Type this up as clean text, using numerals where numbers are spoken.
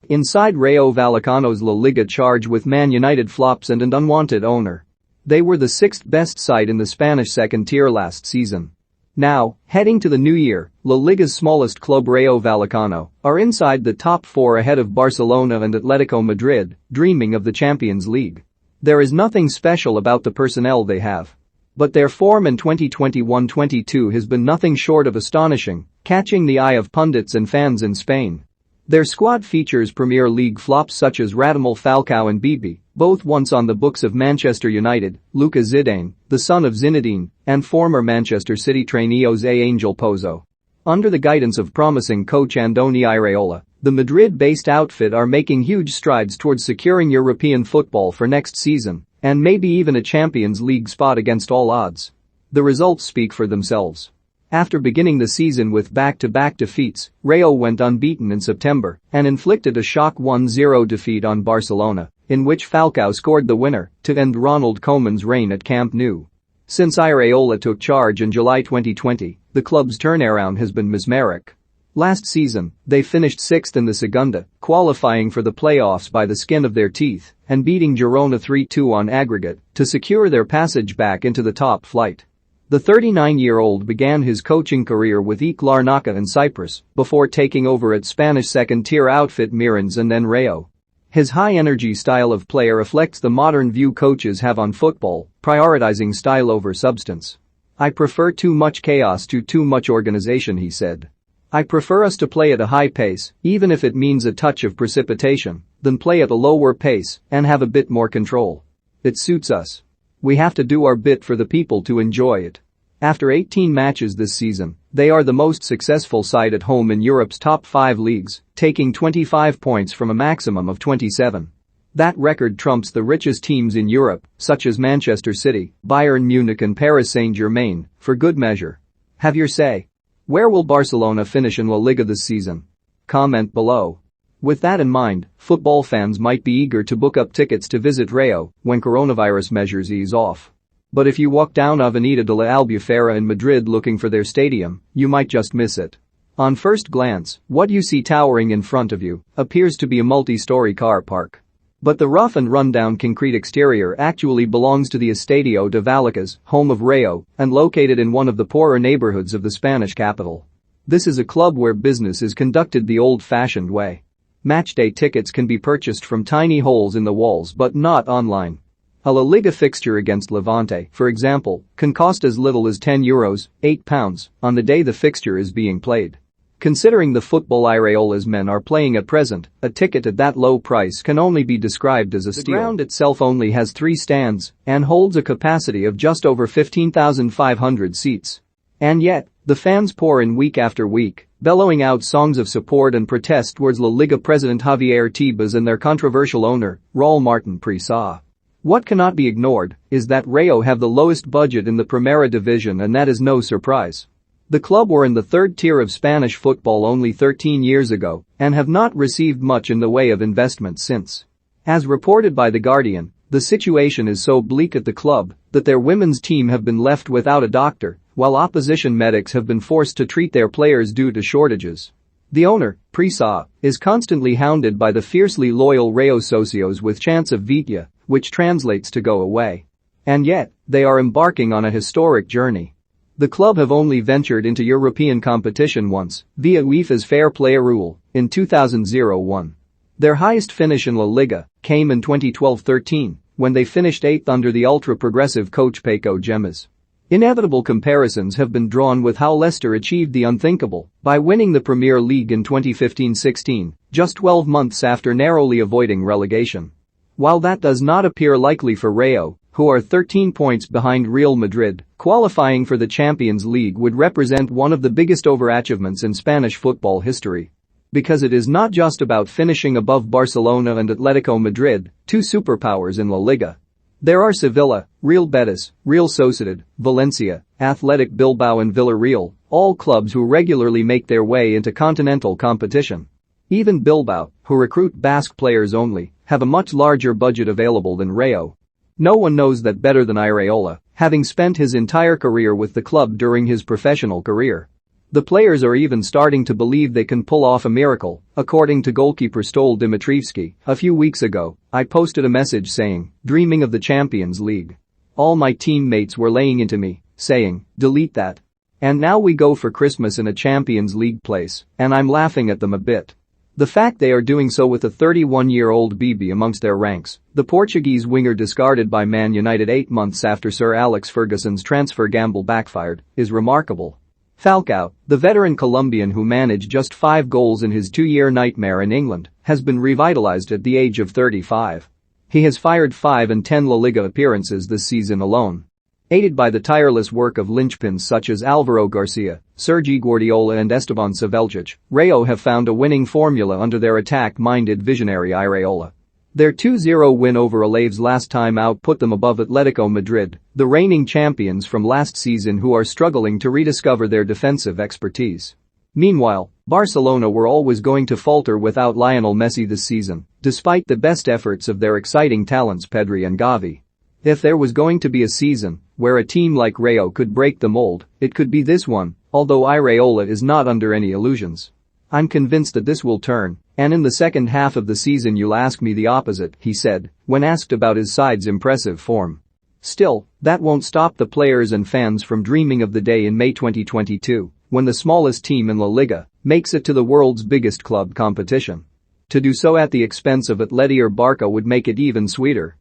Inside Rayo Vallecano's La Liga charge with Man Utd flopsand and unwanted owner. They were the sixth best side in the Spanish second tier last season. Now, heading to the new year, La Liga's smallest club Rayo Vallecano are inside the top four ahead of Barcelona and Atletico Madrid, dreaming of the Champions League. There is nothing special about the personnel they have. But their form in 2021-22 has been nothing short of astonishing, catching the eye of pundits and fans in Spain. Their squad features Premier League flops such as Radamel Falcao and Bibi, both once on the books of Manchester United, Luka Zidane, the son of Zinedine, and former Manchester City trainee Jose Angel Pozo. Under the guidance of promising coach Andoni Iraola, the Madrid-based outfit are making huge strides towards securing European football for next season, and maybe even a Champions League spot against all odds. The results speak for themselves. After beginning the season with back-to-back defeats, Rayo went unbeaten in September and inflicted a shock 1-0 defeat on Barcelona, in which Falcao scored the winner to end Ronald Koeman's reign at Camp Nou. Since Iraola took charge in July 2020, the club's turnaround has been mesmeric. Last season, they finished sixth in the Segunda, qualifying for the playoffs by the skin of their teeth and beating Girona 3-2 on aggregate to secure their passage back into the top flight. The 39-year-old began his coaching career with AEK Larnaca in Cyprus before taking over at Spanish second-tier outfit Mirans and then Rayo. His high-energy style of play reflects the modern view coaches have on football, prioritizing style over substance. "I prefer too much chaos to too much organization," he said. "I prefer us to play at a high pace, even if it means a touch of precipitation, than play at a lower pace and have a bit more control. It suits us. We have to do our bit for the people to enjoy it." After 18 matches this season, they are the most successful side at home in Europe's top 5 leagues, taking 25 points from a maximum of 27. That record trumps the richest teams in Europe, such as Manchester City, Bayern Munich and Paris Saint-Germain, for good measure. Have your say. Where will Barcelona finish in La Liga this season? Comment below. With that in mind, football fans might be eager to book up tickets to visit Rayo when coronavirus measures ease off. But if you walk down Avenida de la Albufera in Madrid looking for their stadium, you might just miss it. On first glance, what you see towering in front of you appears to be a multi-story car park. But the rough and rundown concrete exterior actually belongs to the Estadio de Vallecas, home of Rayo, and located in one of the poorer neighborhoods of the Spanish capital. This is a club where business is conducted the old-fashioned way. Matchday tickets can be purchased from tiny holes in the walls but not online. A La Liga fixture against Levante, for example, can cost as little as €10, £8, on the day the fixture is being played. Considering the football Iraola's men are playing at present, a ticket at that low price can only be described as a steal. The ground itself only has 3 stands and holds a capacity of just over 15,500 seats. And yet, the fans pour in week after week, bellowing out songs of support and protest towards La Liga president Javier Tebas and their controversial owner, Raul Martin Presa. What cannot be ignored is that Rayo have the lowest budget in the Primera Division, and that is no surprise. The club were in the third tier of Spanish football only 13 years ago and have not received much in the way of investment since. As reported by The Guardian, the situation is so bleak at the club that their women's team have been left without a doctor, while opposition medics have been forced to treat their players due to shortages. The owner, Presa, is constantly hounded by the fiercely loyal Rayo socios with chants of Vitia, which translates to go away. And yet, they are embarking on a historic journey. The club have only ventured into European competition once, via UEFA's fair play rule, in 2001. Their highest finish in La Liga came in 2012-13, when they finished 8th under the ultra-progressive coach Paco Gemas. Inevitable comparisons have been drawn with how Leicester achieved the unthinkable by winning the Premier League in 2015-16, just 12 months after narrowly avoiding relegation. While that does not appear likely for Rayo, who are 13 points behind Real Madrid, qualifying for the Champions League would represent one of the biggest overachievements in Spanish football history. Because it is not just about finishing above Barcelona and Atletico Madrid, 2 superpowers in La Liga. There are Sevilla, Real Betis, Real Sociedad, Valencia, Athletic Bilbao and Villarreal, all clubs who regularly make their way into continental competition. Even Bilbao, who recruit Basque players only, have a much larger budget available than Rayo. No one knows that better than Iraola, having spent his entire career with the club during his professional career. The players are even starting to believe they can pull off a miracle, according to goalkeeper Stol Dimitrievski. A few weeks ago, I posted a message saying, "Dreaming of the Champions League." All my teammates were laying into me, saying, "Delete that." And now we go for Christmas in a Champions League place, and I'm laughing at them a bit. The fact they are doing so with a 31-year-old BB amongst their ranks, the Portuguese winger discarded by Man United 8 months after Sir Alex Ferguson's transfer gamble backfired, is remarkable. Falcao, the veteran Colombian who managed just 5 goals in his 2-year nightmare in England, has been revitalized at the age of 35. He has fired 5 in 10 La Liga appearances this season alone. Aided by the tireless work of linchpins such as Alvaro Garcia, Sergi Guardiola and Esteban Saveljic, Rayo have found a winning formula under their attack-minded visionary Iraola. Their 2-0 win over Alaves last time out put them above Atletico Madrid, the reigning champions from last season who are struggling to rediscover their defensive expertise. Meanwhile, Barcelona were always going to falter without Lionel Messi this season, despite the best efforts of their exciting talents Pedri and Gavi. If there was going to be a season where a team like Rayo could break the mold, it could be this one, although Iraola is not under any illusions. "I'm convinced that this will turn, and in the second half of the season you'll ask me the opposite," he said, when asked about his side's impressive form. Still, that won't stop the players and fans from dreaming of the day in May 2022, when the smallest team in La Liga makes it to the world's biggest club competition. To do so at the expense of Atleti or Barca would make it even sweeter.